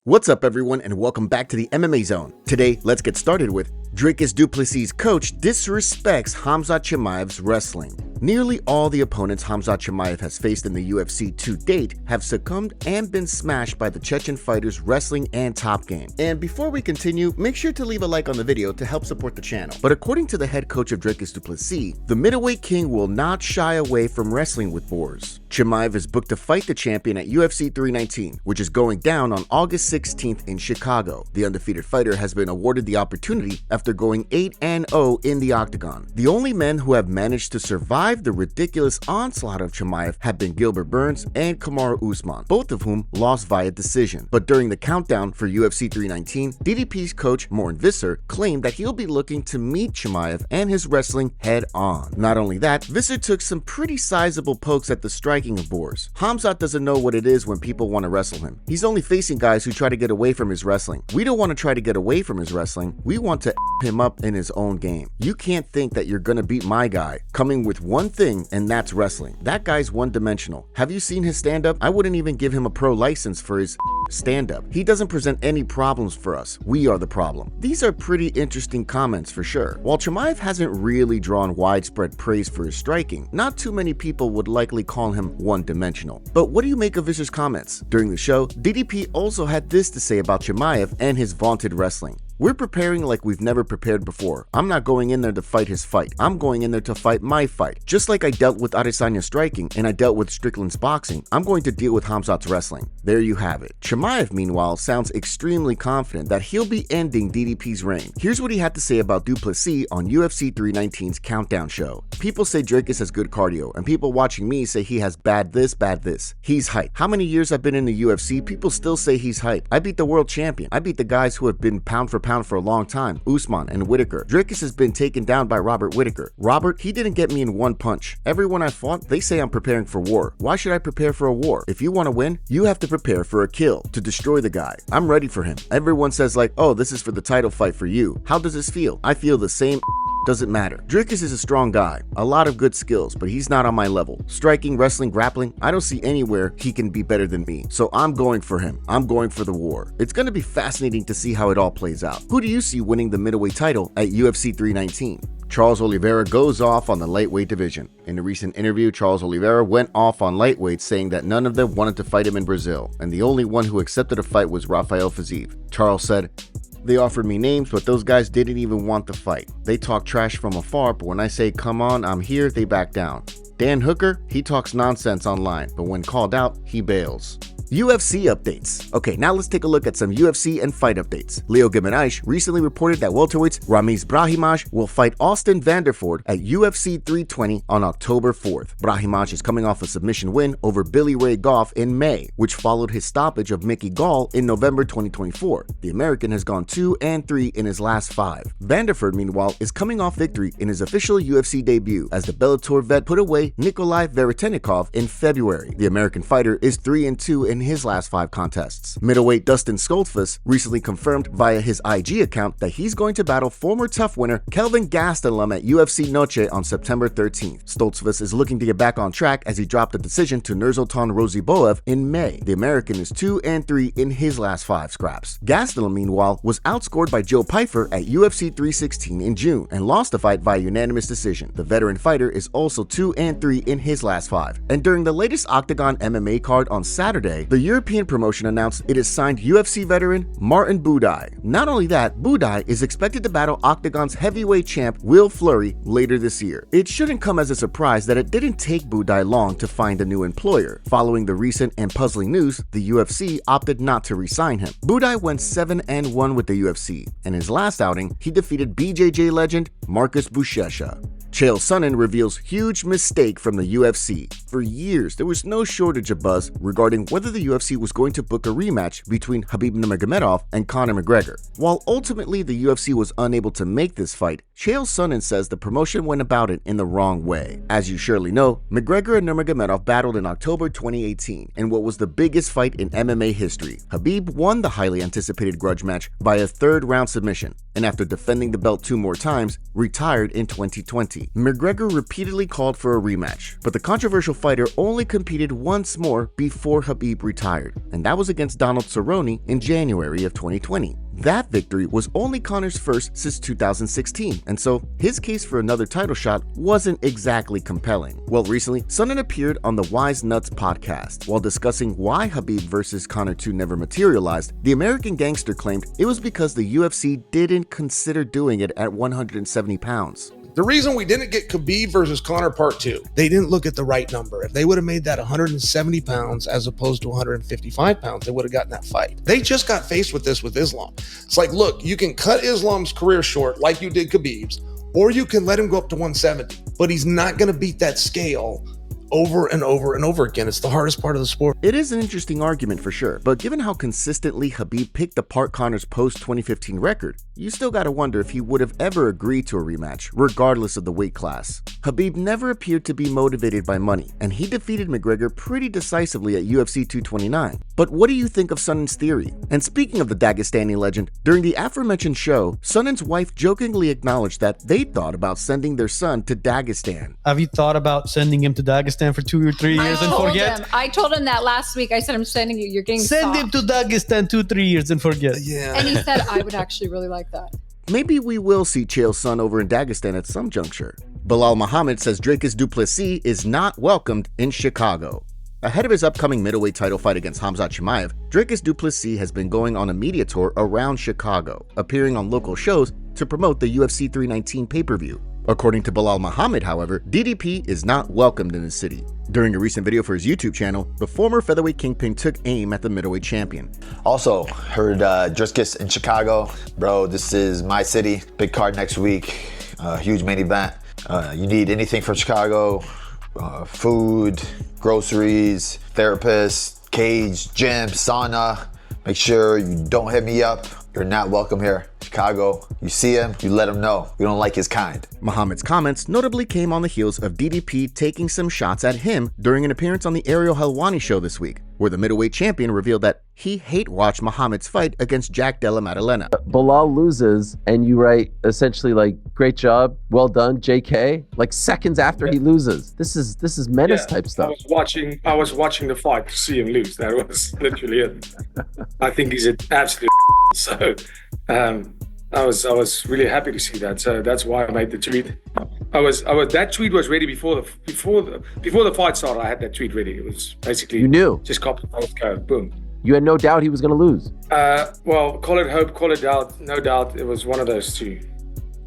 What's up everyone and welcome back to the MMA Zone. Today, let's get started with Dricus du Plessis' coach disrespects Khamzat Chimaev's wrestling. Nearly all the opponents Khamzat Chimaev has faced in the UFC to date have succumbed and been smashed by the Chechen fighter's wrestling and top game. And before we continue, make sure to leave a like on the video to help support the channel. But according to the head coach of Dricus du Plessis, the middleweight king will not shy away from wrestling with Boers. Chimaev is booked to fight the champion at UFC 319, which is going down on August 16th in Chicago. The undefeated fighter has been awarded the opportunity after going 8-0 in the octagon. The only men who have managed to survive the ridiculous onslaught of Chimaev have been Gilbert Burns and Kamaru Usman, both of whom lost via decision. But during the countdown for UFC 319, DDP's coach Morten Visser claimed that he'll be looking to meet Chimaev and his wrestling head on. Not only that, Visser took some pretty sizable pokes at the striking of Boers. Khamzat doesn't know what it is when people want to wrestle him. He's only facing guys who try to get away from his wrestling. We don't want to try to get away from his wrestling. We want to him up in his own game. You can't think that you're gonna beat my guy coming with one thing, and that's wrestling. That guy's one-dimensional. Have you seen his stand-up? I wouldn't even give him a pro license for his stand-up. He doesn't present any problems for us. We are the problem. These are pretty interesting comments for sure. While Chimaev hasn't really drawn widespread praise for his striking, not too many people would likely call him one-dimensional. But what do you make of Visser's comments? During the show, DDP also had this to say about Chimaev and his vaunted wrestling. We're preparing like we've never prepared before. I'm not going in there to fight his fight. I'm going in there to fight my fight. Just like I dealt with Adesanya's striking and I dealt with Strickland's boxing, I'm going to deal with Khamzat's wrestling. There you have it. Chimaev, meanwhile, sounds extremely confident that he'll be ending DDP's reign. Here's what he had to say about du Plessis on UFC 319's countdown show. People say Dricus has good cardio, and people watching me say he has bad this, bad this. He's hype. How many years I've been in the UFC, people still say he's hype. I beat the world champion. I beat the guys who have been pound for pound for a long time, Usman and Whitaker. Dricus has been taken down by Robert Whitaker. Robert, he didn't get me in one punch. Everyone I fought, they say I'm preparing for war. Why should I prepare for a war? If you want to win, you have to prepare for a kill, to destroy the guy. I'm ready for him. Everyone says like, oh, this is for the title fight for you. How does this feel? I feel the same. Doesn't matter. Dricus is a strong guy, a lot of good skills, but he's not on my level. Striking, wrestling, grappling, I don't see anywhere he can be better than me. So I'm going for him. I'm going for the war. It's going to be fascinating to see how it all plays out. Who do you see winning the middleweight title at UFC 319? Charles Oliveira goes off on the lightweight division. In a recent interview, Charles Oliveira went off on lightweight, saying that none of them wanted to fight him in Brazil, and the only one who accepted a fight was Rafael Fiziev. Charles said, "They offered me names, but those guys didn't even want the fight. They talk trash from afar, but when I say, come on, I'm here, they back down. Dan Hooker, he talks nonsense online, but when called out, he bails." UFC updates. Okay, now let's take a look at some UFC and fight updates. Leo Guimarães recently reported that welterweights Ramiz Brahimaj will fight Austin Vanderford at UFC 320 on October 4th. Brahimaj is coming off a submission win over Billy Ray Goff in May, which followed his stoppage of Mickey Gall in November 2024. The American has gone 2-3 in his last 5. Vanderford, meanwhile, is coming off victory in his official UFC debut as the Bellator vet put away Nikolai Veretennikov in February. The American fighter is 3-2 in his last 5 contests. Middleweight Dustin Stoltzfus recently confirmed via his IG account that he's going to battle former TUF winner Kelvin Gastelum at UFC Noche on September 13th. Stoltzfus is looking to get back on track as he dropped a decision to Nursultan Roziboev in May. The American is 2-3 in his last 5 scraps. Gastelum, meanwhile, was outscored by Joe Pyfer at UFC 316 in June and lost the fight via unanimous decision. The veteran fighter is also 2-3 in his last 5. And during the latest Octagon MMA card on Saturday, the European promotion announced it has signed UFC veteran Martin Buday. Not only that, Buday is expected to battle Octagon's heavyweight champ Will Fleury later this year. It shouldn't come as a surprise that it didn't take Buday long to find a new employer. Following the recent and puzzling news, the UFC opted not to re-sign him. Buday went 7-1 with the UFC. In his last outing, he defeated BJJ legend Marcus Buchecha. Chael Sonnen reveals huge mistake from the UFC. For years, there was no shortage of buzz regarding whether the UFC was going to book a rematch between Khabib Nurmagomedov and Conor McGregor. While ultimately the UFC was unable to make this fight, Chael Sonnen says the promotion went about it in the wrong way. As you surely know, McGregor and Nurmagomedov battled in October 2018 in what was the biggest fight in MMA history. Khabib won the highly anticipated grudge match by a third-round submission, and after defending the belt 2 more times, retired in 2020. McGregor repeatedly called for a rematch, but the controversial fighter only competed once more before Khabib retired, and that was against Donald Cerrone in January of 2020. That victory was only Conor's first since 2016, and so his case for another title shot wasn't exactly compelling. Well, recently, Sonnen appeared on the Wise Nuts podcast. While discussing why Khabib vs. Conor 2 never materialized, the American gangster claimed it was because the UFC didn't consider doing it at 170 pounds. The reason we didn't get Khabib versus Conor Part 2, they didn't look at the right number. If they would have made that 170 pounds as opposed to 155 pounds, they would have gotten that fight. They just got faced with this with Islam. It's like, look, you can cut Islam's career short like you did Khabib's, or you can let him go up to 170, but he's not going to beat that scale over and over and over again. It's the hardest part of the sport. It is an interesting argument for sure, but given how consistently Khabib picked apart Conor's post-2015 record, you still gotta wonder if he would have ever agreed to a rematch, regardless of the weight class. Khabib never appeared to be motivated by money, and he defeated McGregor pretty decisively at UFC 229. But what do you think of Sonnen's theory? And speaking of the Dagestani legend, during the aforementioned show, Sonnen's wife jokingly acknowledged that they thought about sending their son to Dagestan. Have you thought about sending him to Dagestan for 2 or 3 years and forget? I told him that last week. I said, I'm sending you. You're getting Send soft. him to Dagestan 2-3 years and forget. Yeah. And he said, I would actually really like that. Maybe we will see Chael's son over in Dagestan at some juncture. Belal Muhammad says Dricus du Plessis is not welcomed in Chicago. Ahead of his upcoming middleweight title fight against Khamzat Chimaev, Dricus du Plessis has been going on a media tour around Chicago, appearing on local shows to promote the UFC 319 pay-per-view. According to Belal Muhammad, however, DDP is not welcomed in the city. During a recent video for his YouTube channel, the former featherweight kingpin took aim at the middleweight champion. Also, heard Dricus in Chicago. Bro, this is my city. Big card next week. Huge main event. You need anything from Chicago, food, groceries, therapist, cage, gym, sauna. Make sure you don't hit me up. You're not welcome here. Chicago, you see him, you let him know. You don't like his kind. Muhammad's comments notably came on the heels of DDP taking some shots at him during an appearance on the Ariel Helwani show this week, where the middleweight champion revealed that he hate-watched Muhammad's fight against Jack Della Maddalena. Belal loses, and you write essentially like, great job, well done, JK, like seconds after he loses. This is menace type stuff. I was watching the fight to see him lose. That was literally it. I think he's an absolute so I was really happy to see that. So that's why I made the tweet. That tweet was ready before the fight started. I had that tweet ready. It was basically, you knew, just copy paste go, boom. You had no doubt he was going to lose. Well, call it hope, call it doubt. No doubt, it was one of those two.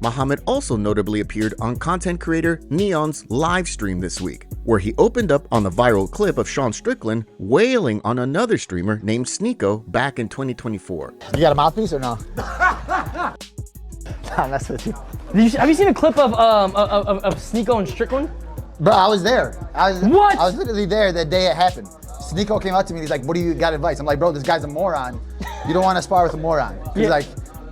Muhammad also notably appeared on content creator Neon's live stream this week, where he opened up on the viral clip of Sean Strickland wailing on another streamer named Sneeko back in 2024. You got a mouthpiece or no? Nah, that's with you. Have you seen a clip of Sneeko and Strickland? Bro, I was there. What? I was literally there the day it happened. Sneeko came up to me and he's like, what do you got advice? I'm like, bro, this guy's a moron. You don't want to spar with a moron. He's like,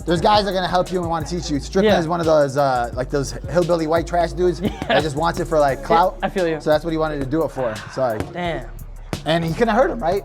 there's guys that are gonna help you and want to teach you. Strickland is one of those like those hillbilly white trash dudes that just wants it for like clout. I feel you. So that's what he wanted to do it for. So like, damn. And he couldn't hurt him, right?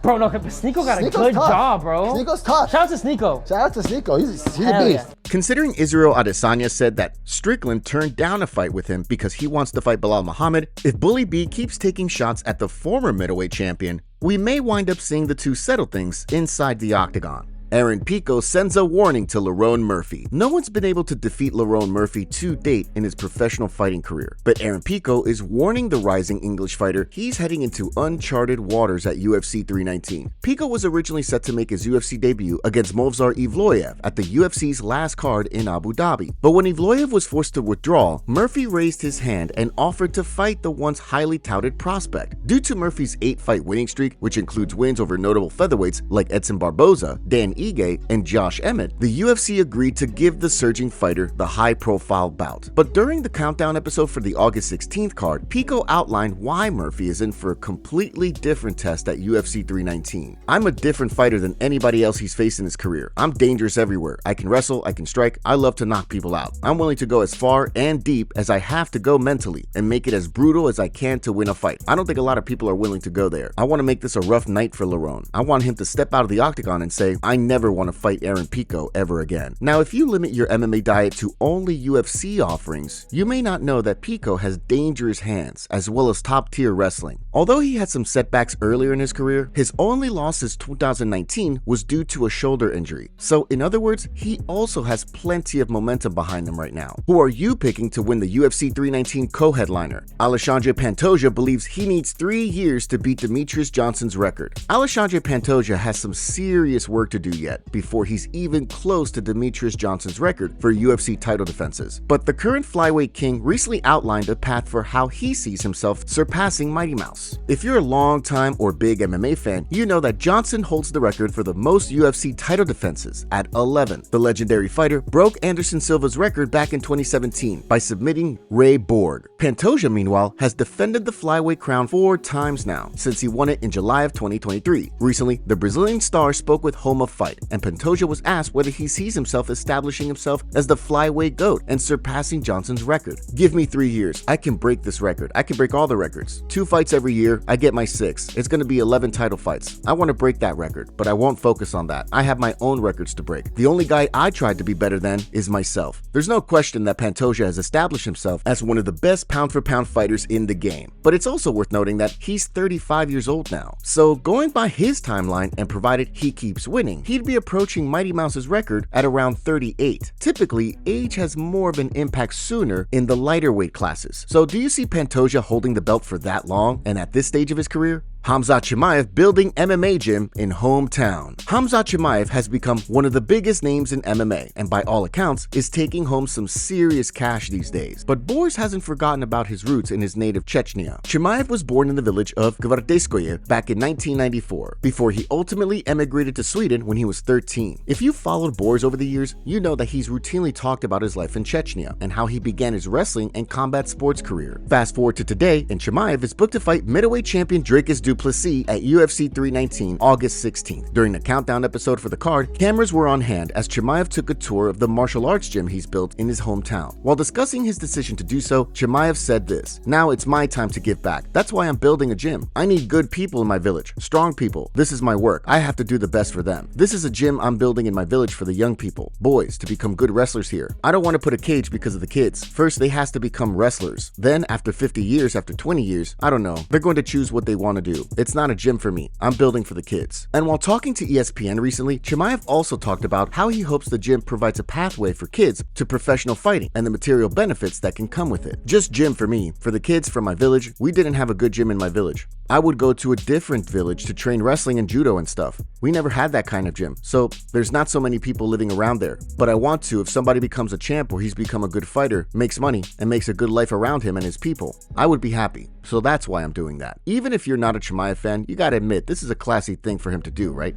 Bro, no, Sneeko got a good job, bro. Sneeko's tough. Shout out to Sneeko. Shout out to Sneeko. He's a beast. Yeah. Considering Israel Adesanya said that Strickland turned down a fight with him because he wants to fight Belal Muhammad, if Bully B keeps taking shots at the former middleweight champion, we may wind up seeing the two settle things inside the octagon. Aaron Pico sends a warning to Lerone Murphy. No one's been able to defeat Lerone Murphy to date in his professional fighting career, but Aaron Pico is warning the rising English fighter he's heading into uncharted waters at UFC 319. Pico was originally set to make his UFC debut against Movsar Evloev at the UFC's last card in Abu Dhabi, but when Evloev was forced to withdraw, Murphy raised his hand and offered to fight the once highly touted prospect. Due to Murphy's 8-fight winning streak, which includes wins over notable featherweights like Edson Barboza, Dan Ige and Josh Emmett, the UFC agreed to give the surging fighter the high-profile bout. But during the countdown episode for the August 16th card, Pico outlined why Murphy is in for a completely different test at UFC 319. "I'm a different fighter than anybody else he's faced in his career. I'm dangerous everywhere. I can wrestle, I can strike, I love to knock people out. I'm willing to go as far and deep as I have to go mentally and make it as brutal as I can to win a fight. I don't think a lot of people are willing to go there. I want to make this a rough night for Lerone. I want him to step out of the octagon and say, I never want to fight Aaron Pico ever again." Now, if you limit your MMA diet to only UFC offerings, you may not know that Pico has dangerous hands as well as top-tier wrestling. Although he had some setbacks earlier in his career, his only loss since 2019 was due to a shoulder injury. So in other words, he also has plenty of momentum behind him right now. Who are you picking to win the UFC 319 co-headliner? Alexandre Pantoja believes he needs 3 years to beat Demetrious Johnson's record. Alexandre Pantoja has some serious work to do yet before he's even close to Demetrious Johnson's record for UFC title defenses. But the current flyweight king recently outlined a path for how he sees himself surpassing Mighty Mouse. If you're a long-time or big MMA fan, you know that Johnson holds the record for the most UFC title defenses at 11. The legendary fighter broke Anderson Silva's record back in 2017 by submitting Ray Borg. Pantoja, meanwhile, has defended the flyweight crown 4 times now, since he won it in July of 2023. Recently, the Brazilian star spoke with Home of Fight, and Pantoja was asked whether he sees himself establishing himself as the flyweight GOAT and surpassing Johnson's record. "Give me 3 years. I can break this record. I can break all the records. 2 fights every year, I get my 6. It's going to be 11 title fights. I want to break that record, but I won't focus on that. I have my own records to break. The only guy I tried to be better than is myself." There's no question that Pantoja has established himself as one of the best pound-for-pound fighters in the game. But it's also worth noting that he's 35 years old now. So going by his timeline, and provided he keeps winning, he'd be approaching Mighty Mouse's record at around 38. Typically, age has more of an impact sooner in the lighter weight classes. So do you see Pantoja holding the belt for that long and at this stage of his career? Khamzat Chimaev building MMA gym in hometown. Khamzat Chimaev has become one of the biggest names in MMA and by all accounts is taking home some serious cash these days. But Boris hasn't forgotten about his roots in his native Chechnya. Chimaev was born in the village of Gvardeskoye back in 1994 before he ultimately emigrated to Sweden when he was 13. If you've followed Boris over the years, you know that he's routinely talked about his life in Chechnya and how he began his wrestling and combat sports career. Fast forward to today, and Chimaev is booked to fight middleweight champion Dricus Plessis at UFC 319 August 16th. During the countdown episode for the card, cameras were on hand as Chimaev took a tour of the martial arts gym he's built in his hometown. While discussing his decision to do so, Chimaev said this: "Now it's my time to give back. That's why I'm building a gym. I need good people in my village, strong people. This is my work. I have to do the best for them. This is a gym I'm building in my village for the young people, boys, to become good wrestlers here. I don't want to put a cage because of the kids. First, they has to become wrestlers. Then, after 50 years, after 20 years, I don't know, they're going to choose what they want to do. It's not a gym for me. I'm building for the kids." And while talking to ESPN recently, Chimaev also talked about how he hopes the gym provides a pathway for kids to professional fighting and the material benefits that can come with it. "Just gym for me. For the kids from my village, we didn't have a good gym in my village. I would go to a different village to train wrestling and judo and stuff. We never had that kind of gym, so there's not so many people living around there. But I want to if somebody becomes a champ or he's become a good fighter, makes money, and makes a good life around him and his people. I would be happy. So that's why I'm doing that." Even if you're not a Chimaev fan, you gotta admit, this is a classy thing for him to do, right?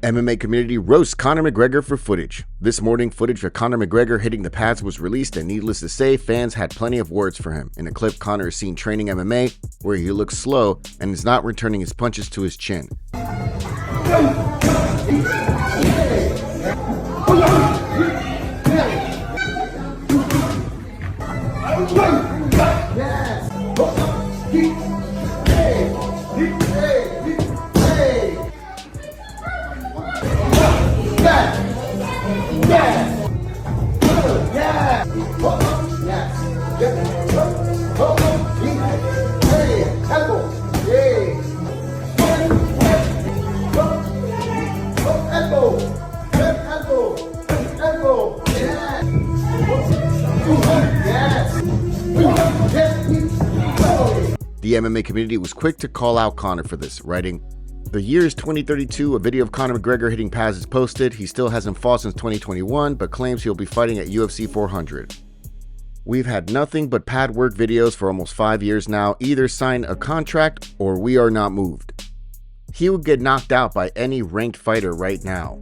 MMA community roasts Conor McGregor for footage. This morning, footage of Conor McGregor hitting the pads was released, and needless to say, fans had plenty of words for him. In a clip, Conor is seen training MMA, where he looks slow and is not returning his punches to his chin. The MMA community was quick to call out Conor for this, writing, "The year is 2032, a video of Conor McGregor hitting pads is posted. He still hasn't fought since 2021, but claims he'll be fighting at UFC 400. We've had nothing but pad work videos for almost 5 years now. Either sign a contract or we are not moved. He would get knocked out by any ranked fighter right now.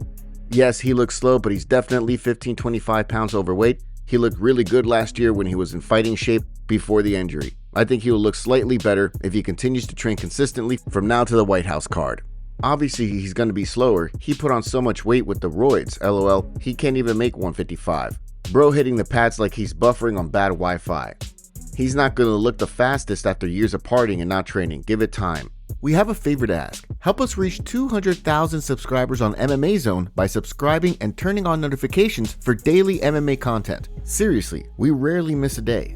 Yes, he looks slow, but he's definitely 15-25 pounds overweight. He looked really good last year when he was in fighting shape before the injury. I think he will look slightly better if he continues to train consistently from now to the White House card. Obviously, he's going to be slower. He put on so much weight with the roids, lol, he can't even make 155. Bro hitting the pads like he's buffering on bad Wi-Fi. He's not going to look the fastest after years of partying and not training. Give it time. We have a favor to ask. Help us reach 200,000 subscribers on MMA Zone by subscribing and turning on notifications for daily MMA content. Seriously, we rarely miss a day.